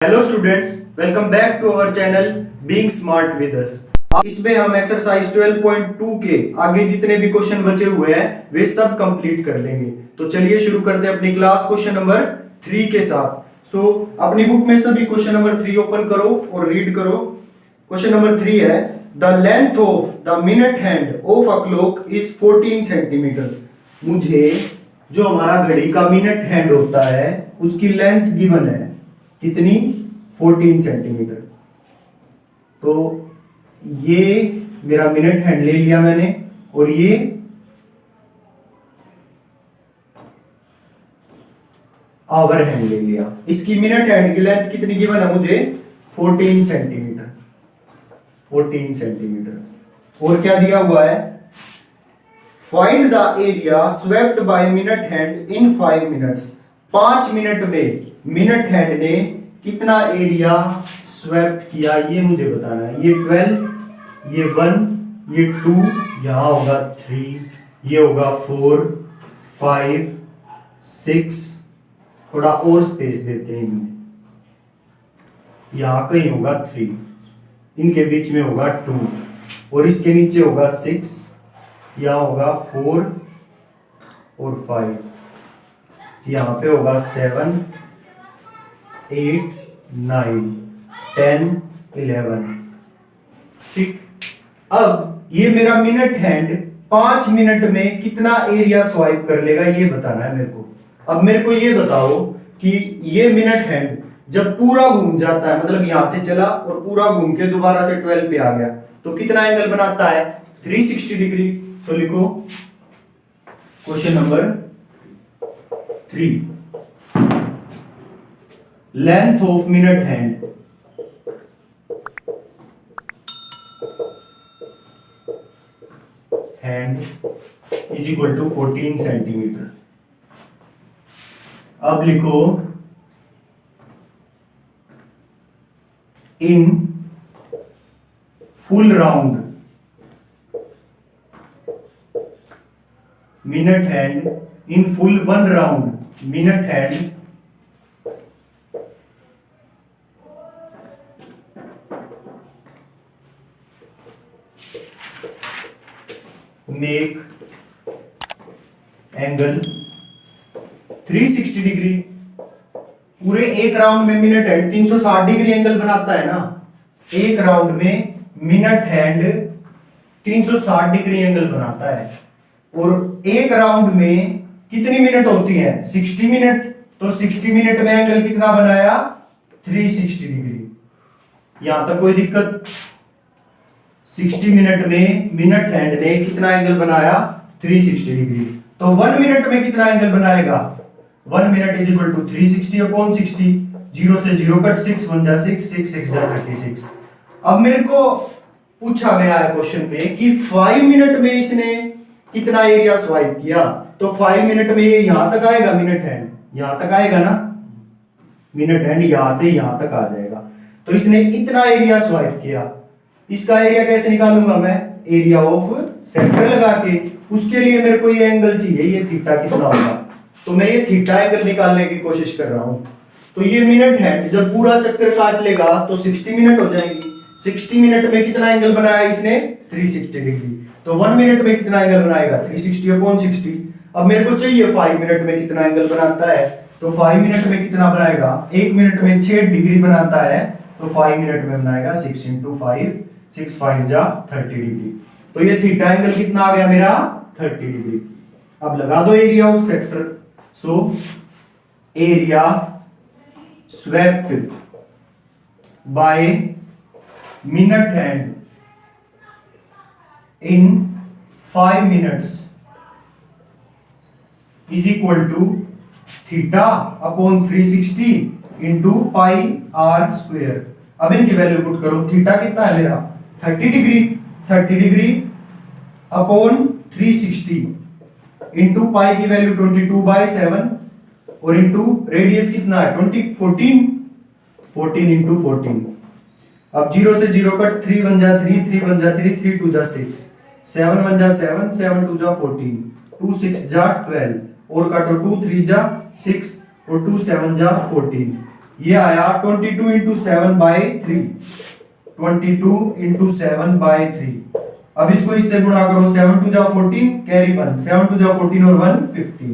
Hello students, welcome back to our channel being smart with us. इसमें हम exercise 12.2 के आगे जितने भी क्वेश्चन बचे हुए हैं वे सब कंप्लीट कर लेंगे। तो चलिए शुरू करते हैं अपनी क्लास क्वेश्चन नंबर 3 के साथ। अपनी बुक में सभी क्वेश्चन नंबर 3 ओपन करो और रीड करो। क्वेश्चन नंबर 3 है, the length of the minute hand of a clock is 14 centimetre. मुझे जो हमारा घड़ी का मिनट हैंड होता है उसकी लेंथ गिवन है, कितनी? 14 सेंटीमीटर। तो ये मेरा मिनट हैंड ले लिया मैंने और ये आवर हैंड ले लिया। इसकी मिनट हैंड की लेंथ कितनी गिवन है मुझे? 14 सेंटीमीटर। 14 सेंटीमीटर। और क्या दिया हुआ है? Find the area swept by minute hand in 5 minutes. 5 minute में मिनट हैंड ने कितना एरिया स्वेप्ट किया ये मुझे बताना है। ये 12, ये 1, ये 2, यहां होगा 3, ये होगा 4, 5, 6, थोड़ा और स्पेस देते हैं इनमें, यहां कहीं होगा 3, इनके बीच में होगा 2 और इसके नीचे होगा 6, यहां होगा 4 और 5, यहां पे होगा 7, 8, 9, 10, 11। ठीक, अब ये मेरा मिनट हैंड 5 मिनट में कितना एरिया स्वाइप कर लेगा ये बताना है मेरे को। अब मेरे को ये बताओ कि ये मिनट हैंड जब पूरा घूम जाता है, मतलब यहां से चला और पूरा घूम के दोबारा से 12 पे आ गया, तो कितना एंगल बनाता है? 360 डिग्री। तो लिखो question number 3, length of minute hand is equal to 14 centimetre. अब लिखो in full round minute hand, in full 1 round minute hand make angle 360 degree. पूरे एक राउंड में मिनट हैंड 360 डिग्री एंगल बनाता है ना। एक राउंड में मिनट हैंड 360 डिग्री एंगल बनाता है और एक राउंड में कितनी मिनट होती है? 60 मिनट। तो 60 मिनट में एंगल कितना बनाया? 360 डिग्री। यहां तक कोई दिक्कत? 60 मिनट में मिनट हैंड ने कितना एंगल बनाया? 360 डिग्री। तो 1 मिनट में कितना एंगल बनाएगा? 1 minute is equal to 360 upon 60। 0 से 0 कट, 6 1 जा 6, 6 6 जा 36। अब मेरे को पूछा गया है क्वेश्चन में कि 5 मिनट में इसने कितना एरिया स्वाइप किया। तो 5 मिनट में ये यहां तक आएगा, मिनट हैंड यहां तक आएगा ना, मिनट हैंड यहां से यहां तक आ जाएगा। तो इसने इतना एरिया स्वाइप किया। इसका एरिया कैसे निकालूंगा मैं? एरिया ऑफ सेंटर लगा के। उसके लिए मेरे को ये एंगल चाहिए, ये थीटा कितना होगा। तो मैं ये थीटा एंगल निकालने की कोशिश कर रहा हूं। तो ये मिनट हैंड जब पूरा चक्कर काट लेगा तो 60 मिनट हो जाएगी। 60 मिनट में कितना एंगल बनाया इसने? 360 डिग्री। तो 1 मिनट में कितना एंगल बनाएगा? 360 अपॉन 60। अब मेरे को चाहिए 5 मिनट में कितना एंगल बनाता है। तो 5 मिनट में कितना बनाएगा? 1 मिनट में 6 डिग्री बनाता है, तो 5 मिनट में बनाएगा 6 × 5, 6 5 जा 30 डिग्री। तो ये थीटा एंगल कितना आ गया मेरा? 30 डिग्री। अब लगा दो area of sector. So area swept by minute hand in 5 minutes is equal to theta upon 360 into pi r square. अब इनकी वैल्यू पुट करो। थीटा कितना है मेरा? 30 डिग्री। 30 डिग्री अपॉन 360 इंटू पाई की वैल्यू 22/7 और इंटू रेडियस कितना है? 20, 14, 14 इंटू 14। अब 0 से 0 कट, 3 1 जा 3, 3 1 जा 3, 3 2 जा 6, 7 1 जा 7, 7 2 जा 14, 2 6 जा 12 और काटो 2 3 जा 6 और 2 7 जा 14। ये आया 22 इंटू 7/3, 22 इंटू 7/3। अब इसको इससे गुणा करो, 7 टू जा 14, कैरी 1, 7 टू जा 14 और 1 15,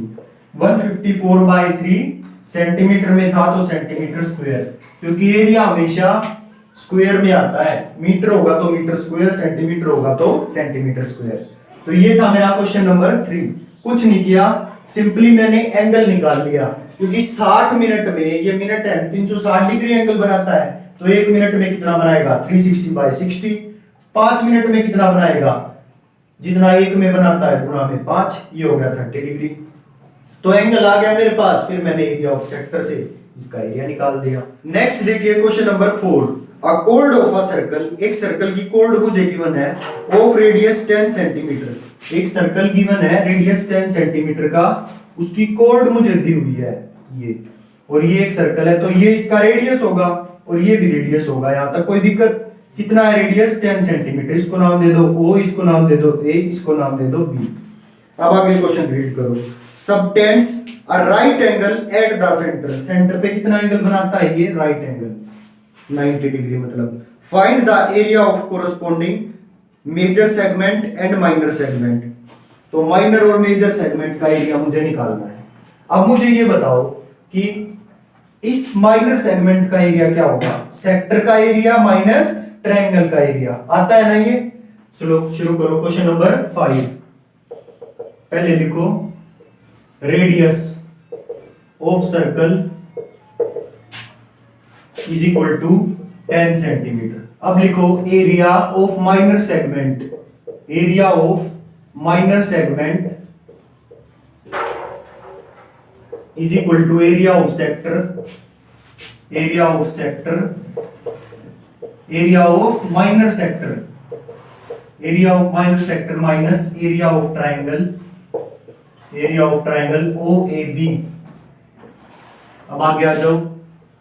154/3 सेंटीमीटर में था तो सेंटीमीटर स्क्वायर, क्योंकि एरिया हमेशा स्क्वायर में आता है, मीटर होगा तो मीटर स्क्वायर, सेंटीमीटर होगा तो सेंटीमीटर स्क्वायर। तो ये था मेरा क्वेश्चन नंबर 3। कुछ नहीं किया, सिंपली मैंने एंगल निकाल लिया, क्योंकि 60 मिनट में, ये मिनट है 360 डिग्री एंगल बनाता है, तो 1 मिनट में कितना बनाएगा 360/60। 5 मिनट में कितना बनाएगा, जितना 1 में बनाता है गुणा में 5, ये हो गया 30 डिग्री। तो एंगल आ गया मेरे पास, फिर मैंने एरिया ऑफ सेक्टर से इसका एरिया निकाल दिया। नेक्स्ट देखिए question number 4। A code of a circle, एक सर्कल की कोर्ड मुझे गिवन है, ऑफ रेडियस 10 सेंटीमीटर। एक सर्कल गिवन है रेडियस 10 सेंटीमीटर का, उसकी कोर्ड मुझे दी हुई है ये, और ये एक सर्कल है, तो ये इसका रेडियस होगा और ये भी रेडियस होगा। यहां तक कोई दिक्कत? कितना है रेडियस 10 सेंटीमीटर, इसको नाम दे दो ओ, इसको नाम दे दो ए, इसको नाम दे दो बी। अब आगे क्वेश्चन रीड करो। Subtends a right angle at the centre, centre पे कितना एंगल बनाता है ये, राइट एंगल 90 डिग्री मतलब। Find the area of corresponding major segment and minor segment. तो माइनर और मेजर सेगमेंट का एरिया मुझे निकालना है। अब मुझे ये बताओ कि इस माइनर सेगमेंट का एरिया क्या होगा, सेक्टर का एरिया माइनस ट्रायंगल का एरिया, आता है ना ये। चलो शुरू करो क्वेश्चन नंबर 5। पहले लिखो radius of circle is equal to 10 centimetre. अब लिखो area of minor segment, area of minor segment is equal to area of sector, area of sector, area of minor sector, area of minor sector minus area of triangle, area of triangle OAB। अब आगे आ जाओ,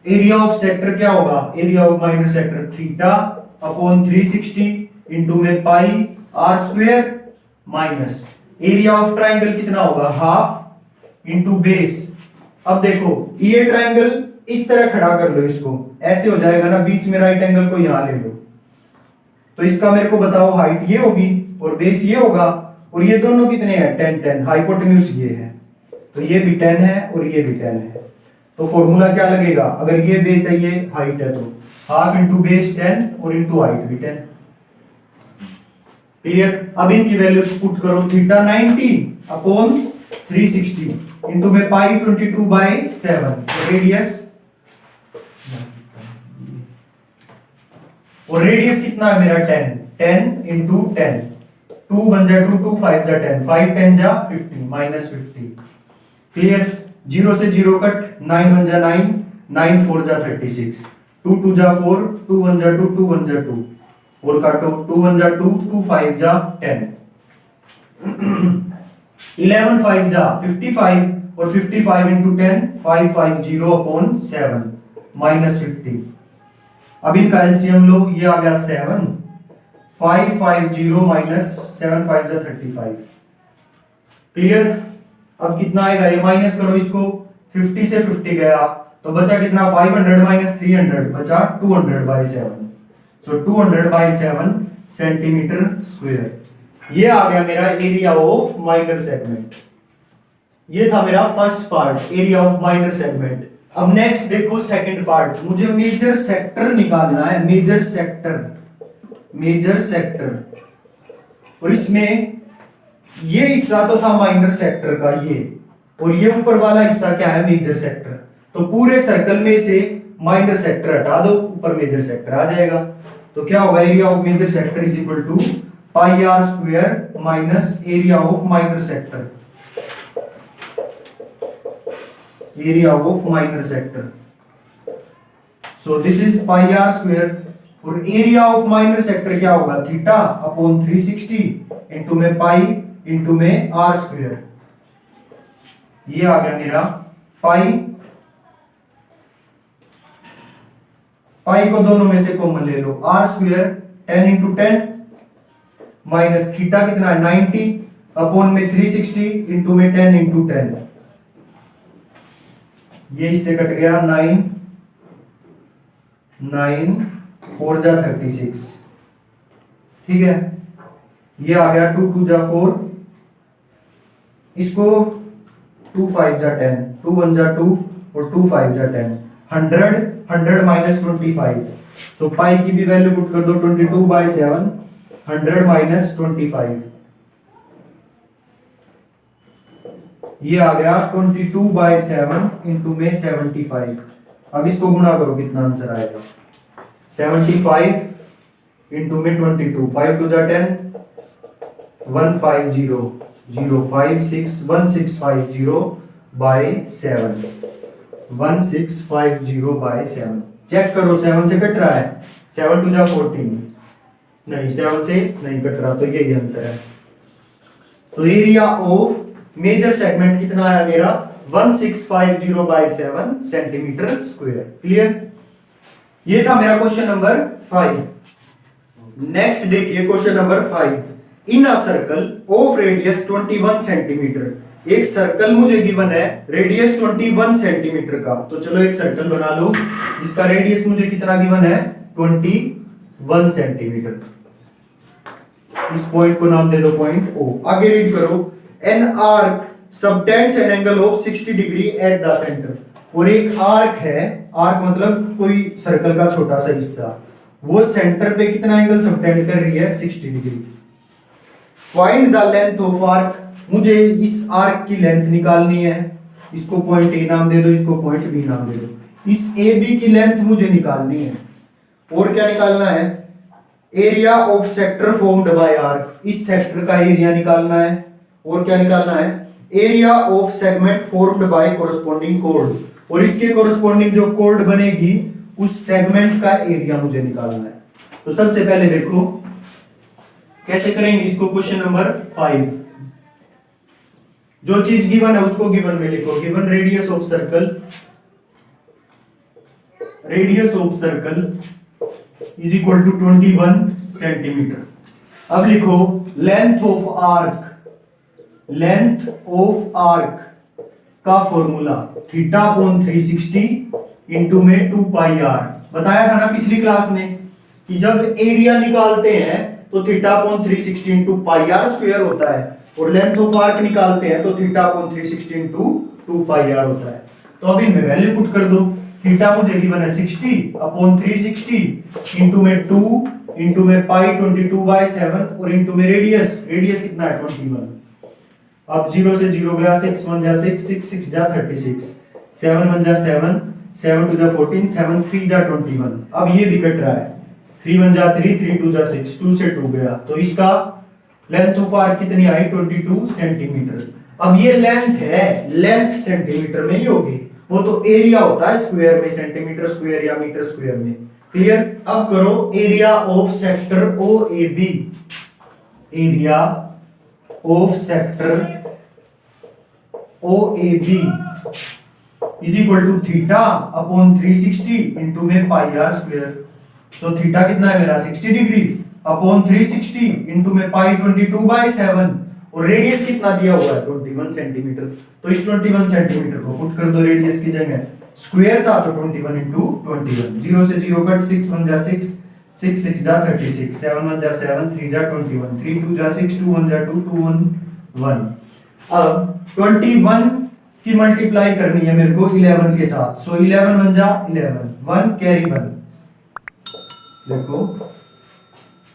area of sector क्या होगा, area of minor sector theta upon 360 into में पाई r square minus area of triangle कितना होगा, half into base. अब देखो ये ट्रायंगल इस तरह खड़ा कर लो, इसको ऐसे हो जाएगा ना, बीच में राइट एंगल को यहां ले लो, तो इसका मेरे को बताओ हाइट ये होगी और बेस ये होगा, और ये दोनों कितने हैं 10 10, हाइपोटेन्यूज ये है, तो ये भी 10 है और ये भी 10 है। तो फॉर्मूला क्या लगेगा, अगर ये बेस है ये हाइट है, तो हाफ इंटू बेस 10 और इंटू हाइट भी 10। क्लियर? अब इनकी वैल्यू पुट करो, थीटा 90 अपॉन 360 इंटू में पाई 22/7, रेडियस, और रेडियस कितना है मेरा 10, 10 इंटू 10, 2 बन जा 2, 2 5 जा 10, 5 10 जा 50 माइनस 50। क्लियर? 0 से 0 कट, 9 बन जा 9, 9 4 जा 36, 2 2 जा 4, 2 1 जा 2, 2 1 जा 2, और काटो 2 1 जा 2, 2 5 जा 10, 11 5 जा 55, और 55 इंटू 10 550 अपॉन 7 माइनस 50। अब इनका एलसीएम लो, ये आ गया 7, 550 माइनस 7 5 जा 35। क्लियर? अब कितना आएगा, ये माइनस करो इसको, 50 से 50 गया तो बचा कितना, 500 माइनस 300 बचा 200/7, सो 200/7 सेंटीमीटर स्क्वायर। ये आ गया मेरा एरिया ऑफ माइनर सेगमेंट। ये था मेरा first part, area of minor segment. अब नेक्स्ट देखो सेकंड पार्ट, मुझे मेजर सेक्टर निकालना है, मेजर सेक्टर, मेजर सेक्टर। और इसमें ये हिस्सा तो था माइनर सेक्टर का ये, और ये ऊपर वाला हिस्सा क्या है, मेजर सेक्टर। तो पूरे सर्कल में से माइनर सेक्टर हटा दो, ऊपर मेजर सेक्टर आ जाएगा। तो क्या होगा, area of major sector is equal to pi r square minus area of minor sector, area of minor sector. So this is pi r square, और एरिया ऑफ माइनर सेक्टर क्या होगा, theta upon 360 into में pi into में r square. ये आ गया मेरा पाई, पाई को दोनों में से कॉमन ले लो, r square 10 into 10 minus theta कितना है 90 अपॉन में 360 इंटू में 10 इंटू 10, ये इससे कट गया 9 9 4 जा 36, ठीक है। ये आ गया 2 2 जा 4, इसको 2 5 जा 10, 2 1 जा 2 और 2 5 जा 10, 100 माइनस 25, सो पाई की भी वैल्यू पुट कर दो 22/7, 100 माइनस 25, ये आ गया 22/7 इंटू में 75। अब इसको गुणा करो, कितना आंसर आएगा, 75 इंटू में 22, 5 2 जा 10, 150 1650/7, 1650/7। चेक करो 7 से कट रहा है, 7 2 जा 14, नहीं 7 से नहीं कट रहा, तो यही आंसर है। तो एरिया ऑफ मेजर सेगमेंट कितना है मेरा, 1650/7 सेंटीमीटर स्क्वायर। क्लियर, ये था मेरा क्वेश्चन नंबर 5। नेक्स्ट देखिए question number 5। In a circle of radius 21 centimetre, एक सर्कल मुझे गिवन है रेडियस 21 सेंटीमीटर का। तो चलो एक सर्कल बना लो, इसका रेडियस मुझे कितना गिवन है, 21 सेंटीमीटर। इस पॉइंट को नाम दे दो पॉइंट ओ। आगे रीड करो, an arc subtends an angle of 60 degree at the centre. और एक आर्क है, आर्क मतलब कोई सर्कल का छोटा सा हिस्सा, वो सेंटर पे कितना एंगल सबटेंड कर रही है, 60 degree. Find the length of arc, मुझे इस आर्क की लेंथ निकालनी है। इसको पॉइंट ए नाम दे दो, इसको पॉइंट बी नाम दे दो। इस ए बी की लेंथ मुझे निकालनी है। और क्या निकालना है, area of sector formed by arc, इस सेक्टर का एरिया निकालना है। और क्या निकालना है, area of segment formed by corresponding code, और इसके कोरस्पॉन्डिंग जो कोड बनेगी उस सेगमेंट का एरिया मुझे निकालना है। तो सबसे पहले देखो कैसे करेंगे इसको, क्वेश्चन नंबर 5। जो चीज गिवन है उसको गिवन में लिखो। Given radius of circle, radius of circle is equal to 21 centimetre. अब लिखो length of arc, length of arc का फॉर्मूला थीटा अपॉन 360 इंटू में 2 पाई आर। बताया था ना पिछली क्लास में कि जब एरिया निकालते हैं तो theta upon 360 into pi r square होता है, और लेंथ ऑफ आर्क निकालते हैं तो theta upon 360 into 2 pi r होता है। तो अब इनमें वैल्यू पुट कर दो। थीटा मुझे गिवन है 60 अपॉन 360 इंटू में 2 इंटू में पाई 22/7 और इंटू में रेडियस, रेडियस कितना है 21। अब 0 से 0 गया, 6 1 जा 6, 6 6 जा 36, 7 1 जा 7, 7 2 जा 14, 7 3 जा 21। अब ये भी कट रहा है, 3 1 जा 3, 3 2 जा 6, 2 से 2 गया, तो इसका लेंथ ऑफ आर्क कितनी आई, 22 सेंटीमीटर। अब ये लेंथ है, लेंथ सेंटीमीटर में ही होगी, वो तो एरिया होता है स्क्वायर में, सेंटीमीटर स्क्वायर या मीटर स्क्वायर में। क्लियर। अब करो area of sector O A B, area of sector O A B is equal to theta upon 360 into में pi r square. So theta कितना है मेरा 60 डिग्री अपॉन 360 इंटू में पाई 22/7, और रेडियस कितना दिया हुआ है 21 सेंटीमीटर। तो इस 21 सेंटीमीटर को पुट कर दो रेडियस की जगह, स्क्वायर था तो 21 इंटू 21, 0 से 0 कट, 6 1 जा 6, 6 6 जा 36, 7 1 जा 7, 3 जा 21, 3 2 जा 6, 2 1 जा 2, 2 1 1। अब 21 की मल्टीप्लाई करनी है मेरे को 11 के साथ, सो 11 1 जा 11, 1 कैरी 1। देखो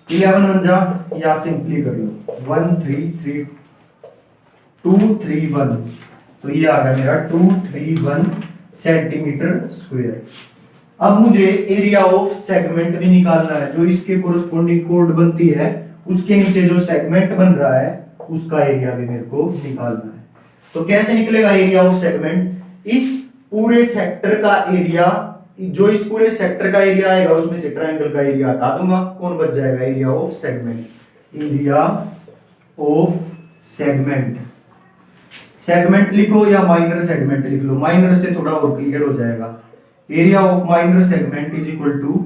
11 1 जा, या सिंपली कर लो 1 3 3 2 3 1, तो ये आ गया मेरा 231 सेंटीमीटर स्क्वायर। अब मुझे एरिया ऑफ सेगमेंट भी निकालना है, जो इसके कोरस्पॉन्डिंग कोड बनती है उसके नीचे जो सेगमेंट बन रहा है उसका एरिया भी मेरे को निकालना है। तो कैसे निकलेगा एरिया ऑफ सेगमेंट, इस पूरे सेक्टर का एरिया, जो इस पूरे सेक्टर का एरिया आएगा उसमें से ट्रायंगल का एरिया हटा दूंगा, कौन बच जाएगा, area of segment. Area of segment, segment लिखो या माइनर सेगमेंट लिख लो, माइनर से थोड़ा और क्लियर हो जाएगा। Area of minor segment is equal to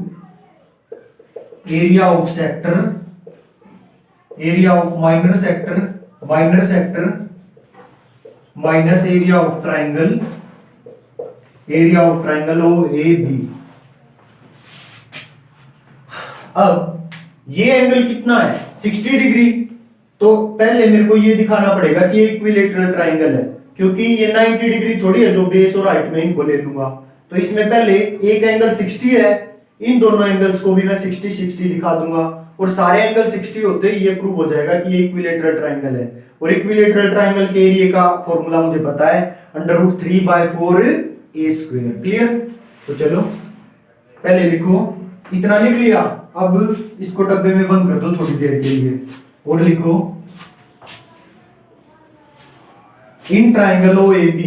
area of sector, area of minor sector, minor sector minus area of triangle, area of triangle O A B. अब ये एंगल कितना है 60 डिग्री, तो पहले मेरे को ये दिखाना पड़ेगा कि ये इक्विलेटरल ट्राइंगल है, क्योंकि ये 90 डिग्री थोड़ी है जो बेस और हाइट में इनको ले लूंगा। तो इसमें पहले एक एंगल 60 है, इन दोनों एंगल्स को भी मैं 60 60 दिखा दूंगा, और सारे एंगल 60 होते ही ये प्रूव हो जाएगा कि ये इक्विलेटरल ट्राइंगल है। और इक्विलेटरल ट्राइंगल के एरिया का फॉर्मूला मुझे पता है, √3/4 a²। क्लियर? तो चलो पहले लिखो, इतना लिख लिया, अब इसको डब्बे में बंद कर दो थोड़ी देर के लिए, और लिखो इन triangle OAB,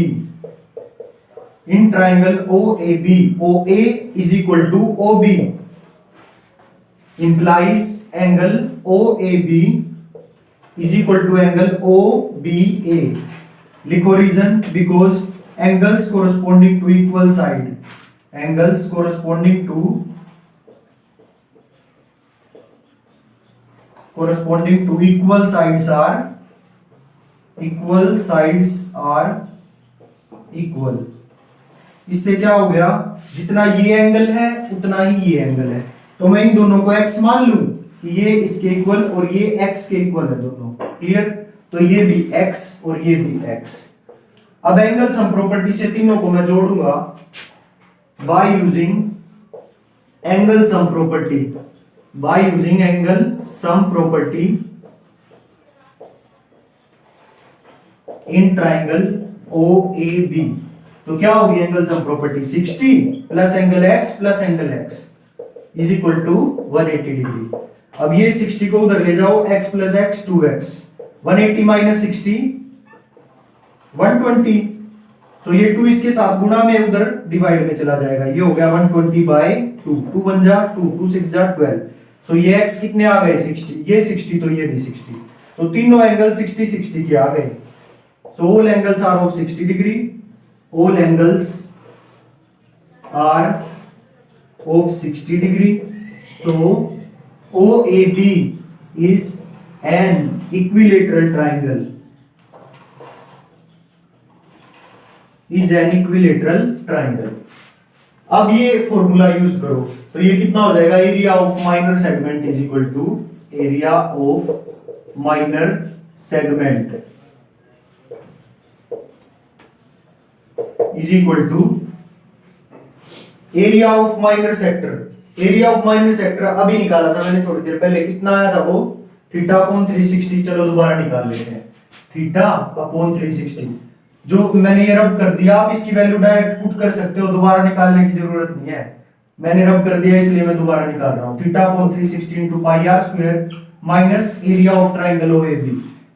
in triangle OAB, OA is equal to OB implies angle OAB is equal to angle OBA। लिखो reason, because angles corresponding to equal side, angles corresponding to equal sides are equal। इससे क्या हो गया, जितना ये angle है उतना ही ये एंगल है, तो मैं इन दोनों को x मान लूं कि ये इसके इक्वल और ये x के इक्वल है दोनों। क्लियर? तो ये भी x और ये भी x। अब एंगल सम प्रॉपर्टी से तीनों को मैं जोड़ूंगा by using angle sum property, by using angle sum property in triangle OAB। तो क्या होगी angle sum property, 60 plus angle x plus angle x is equal to 180 degree. अब ये 60 को उधर ले जाओ, x plus x 2x, 180 minus 60 120, तो ये 2 इसके साथ गुणा में उधर डिवाइड में चला जाएगा, ये हो गया 120/2, 2 बन जा 2, 2 6 जा 12। सो ये x कितने आ गए 60, ये 60 तो ये भी 60, तो तीनों एंगल 60 60 के आ गए। So all angles are of 60 degree, all angles are of 60 degree, so OAB is an equilateral triangle, is an equilateral triangle। अब ये फॉर्मूला यूज करो, तो ये कितना हो जाएगा, area of minor segment is equal to area of minor segment is equal to area of minor sector. Area of minor sector अभी निकाला था मैंने थोड़ी देर पहले, कितना आया था वो, θ/360। चलो दोबारा निकाल लेते हैं, θ/360 जो मैंने ये रब कर दिया, आप इसकी वैल्यू डायरेक्ट पुट कर सकते हो, दोबारा निकालने की जरूरत नहीं है, मैंने रब कर दिया इसलिए मैं दोबारा निकाल रहा हूं। θ/360 into πr² minus area of triangle OAB,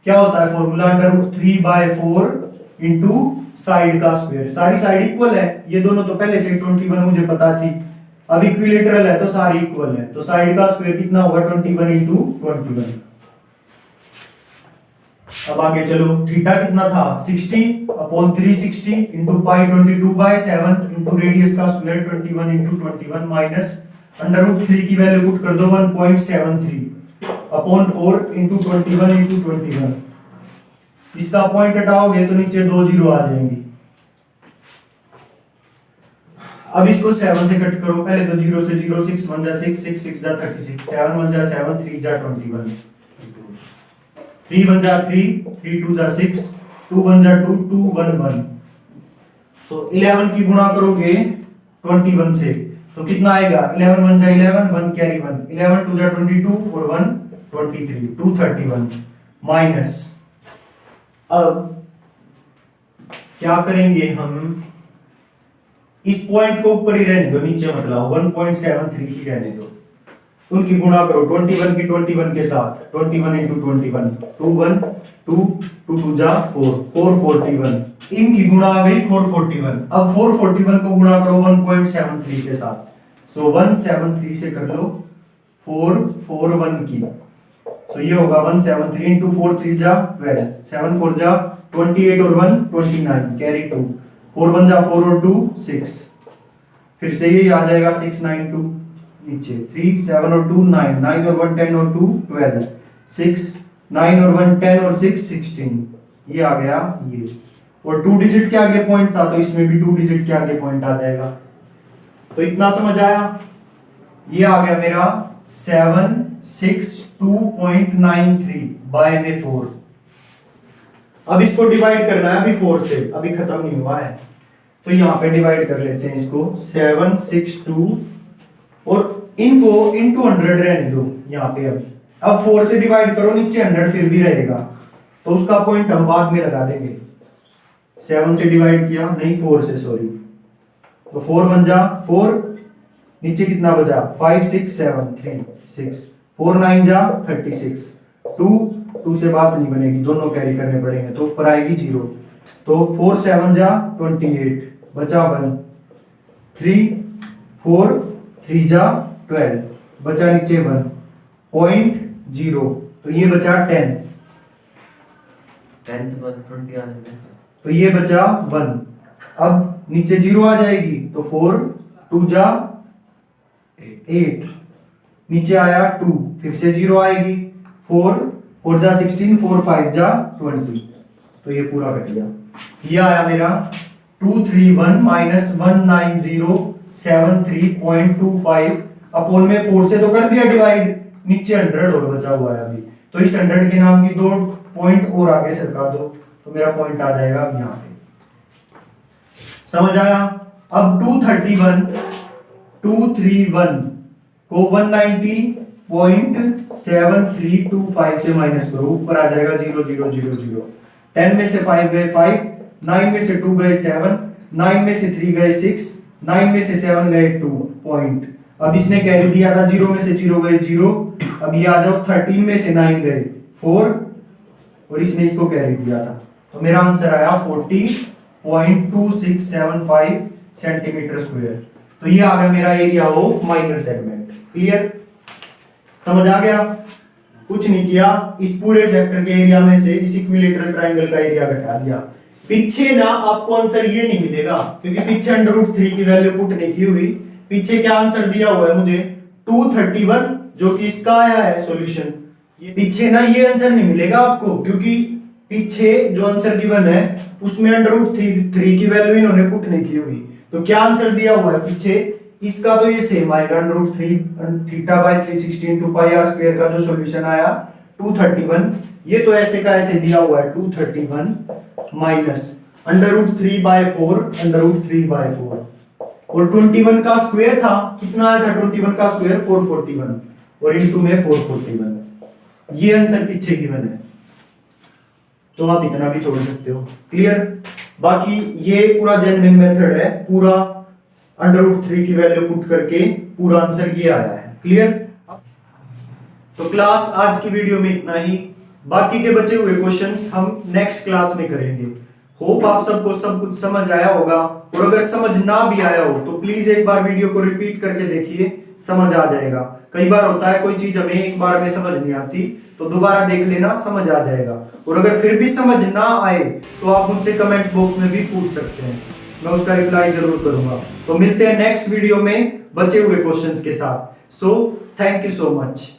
क्या होता है फॉर्मूला, √3/4 इंटू साइड का स्क्वायर। सारी साइड इक्वल है, ये दोनों तो पहले से 21 मुझे पता थी, अब इक्विलेटरल है तो सारी इक्वल है, तो साइड का स्क्वायर कितना होगा 21 इंटू 21। अब आगे चलो, थीटा कितना था 60/360 इंटू π22/7 इंटू रेडियस का स्क्वायर 21 इंटू 21 माइनस √3 की वैल्यू पुट कर दो 1.73/4 इंटू 21 इंटू 21। इसका पॉइंट हटाओगे तो नीचे 2 जीरो आ जाएंगी। अब इसको 7 से कट करो, पहले तो 0 से 0, 6 1 जा 6, 6 6 जा 36, 7 1 जा 7, 3 जा 21, 3 1 जा 3, 3 2 जा 6, 2 1 जा 2, 2 1 1। सो 11 की गुणा करोगे 21 से तो कितना आएगा, 11 1 जा 11, 1 कैरी 1, 11 2 जा 22 और 1 23, 231 माइनस। अब क्या करेंगे हम, इस पॉइंट को ऊपर ही रहने दो, नीचे मत लाओ, 1.73 ही रहने दो, उनकी गुणा करो 21 की 21 के साथ, 21 इंटू 21, 2 1 2 2 2 जा 4, 441, इनकी गुणा आ गई 441। अब 441 को गुणा करो 1.73 के साथ, सो 173 से कर लो 441 की, सो ये होगा 173 इंटू 4 3 जा 12, 7 4 जा 28 और 1 29 कैरी 2, 4 1 जा 4 और 2 6, फिर से ये आ जाएगा 6 9 2 नीचे 3 7 और 2 9, 9 और 1 10 और 2 12, 6 9 और 1 10 और 6 16, ये आ गया ये, और 2 डिजिट के आगे पॉइंट था तो इसमें भी 2 डिजिट के आगे पॉइंट आ जाएगा। तो इतना समझ आया, ये आ गया मेरा 762.93 बाय में 4। अब इसको डिवाइड करना है अभी 4 से, अभी खत्म नहीं हुआ है, तो यहां पे डिवाइड कर लेते हैं इसको 762 और इनको इनटू 100 रहने दो यहां पे। अब 4 से डिवाइड करो, नीचे 100 फिर भी रहेगा, तो उसका पॉइंट हम बाद में लगा देंगे। 7 से डिवाइड किया, नहीं 4 से, सॉरी, तो 4 बन जा 4, नीचे कितना बचा 5 6 7 3 6, 4 9 जा 36, 2 से बात नहीं बनेगी, दोनों कैरी करने पड़ेंगे, तो ऊपर आएगी 0, तो 4 7 जा 28, बचा 1, 3 4 3 जा 12, बचा नीचे 1, पॉइंट 0, तो ये बचा 10, तो ये बचा 1। अब नीचे 0 आ जाएगी, तो 4 2 जा 8, नीचे आया 2, फिर से 0 आएगी, 4 4 जा 16, 4 5 जा 20, तो ये पूरा कट गया। ये आया मेरा 231 माइनस 19073.25 अपॉन में 4 से तो कर दिया डिवाइड, नीचे 100 और बचा हुआ है अभी, तो इस 100 के नाम की 2 पॉइंट और आगे सरका दो, तो मेरा पॉइंट आ जाएगा अब यहाँ पे। समझ आया? अब 231 को 190.7325 से माइनस करो, ऊपर आ जाएगा 0 0 0 0, 10 में से 5 गए 5, 9 में से 2 गए 7, 9 में से 3 गए 6, 9 में से 7 गए 2 पॉइंट। अब इसने कैरी दिया था, 0 में से 0 गए 0, अब ये आ जाओ 13 में से 9 गए 4 और इसने इसको कैरी दिया था, तो मेरा आंसर आया 40.2675 सेंटीमीटर स्क्वायर। तो ये आ गया मेरा area of minor segment. Clear? समझ आ गया? कुछ नहीं किया, इस पूरे सेक्टर के एरिया में से इस इक्विलेटरल ट्रायंगल का एरिया घटा दिया। पीछे ना आपको आंसर ये नहीं मिलेगा, क्योंकि पीछे √3 की वैल्यू पुट नहीं की हुई। पीछे क्या आंसर दिया हुआ है मुझे 231, जो कि इसका आया है सॉल्यूशन। ये पीछे ना ये आंसर नहीं मिलेगा आपको, क्योंकि पीछे जो आंसर गिवन है उसमें √3 की वैल्यू इन्होंने पुट नहीं की हुई। तो क्या आंसर दिया हुआ है पीछे, इसका तो ये सेम आएगा, √3 θ/360 πr² का जो सॉल्यूशन आया 231, ये तो ऐसे का ऐसे दिया हुआ है 231 माइनस √3/4 √3/4, और 21 का स्क्वायर था, कितना आया था 21 का स्क्वायर 441, और इनटू में 441, ये आंसर पीछे गिवन है, तो आप इतना भी छोड़ सकते हो। क्लियर? बाकी ये पूरा जेन्युइन मेथड है, पूरा √3 की वैल्यू पुट करके पूरा आंसर ये आया है। क्लियर? तो क्लास आज की वीडियो में इतना ही, बाकी के बचे हुए क्वेश्चंस हम नेक्स्ट क्लास में करेंगे। होप आप सबको सब कुछ समझ आया होगा, और अगर समझ ना भी आया हो तो प्लीज एक बार वीडियो को रिपीट करके देखिए, समझ आ जाएगा। कई बार होता है कोई चीज हमें एक बार में समझ नहीं आती, तो दोबारा देख लेना, समझ आ जाएगा। और अगर फिर भी समझ ना आए तो आप मुझसे कमेंट बॉक्स में भी पूछ सकते हैं, मैं उसका रिप्लाई जरूर करूंगा। तो मिलते हैं नेक्स्ट वीडियो में बचे हुए क्वेश्चंस के साथ। So thank you so much.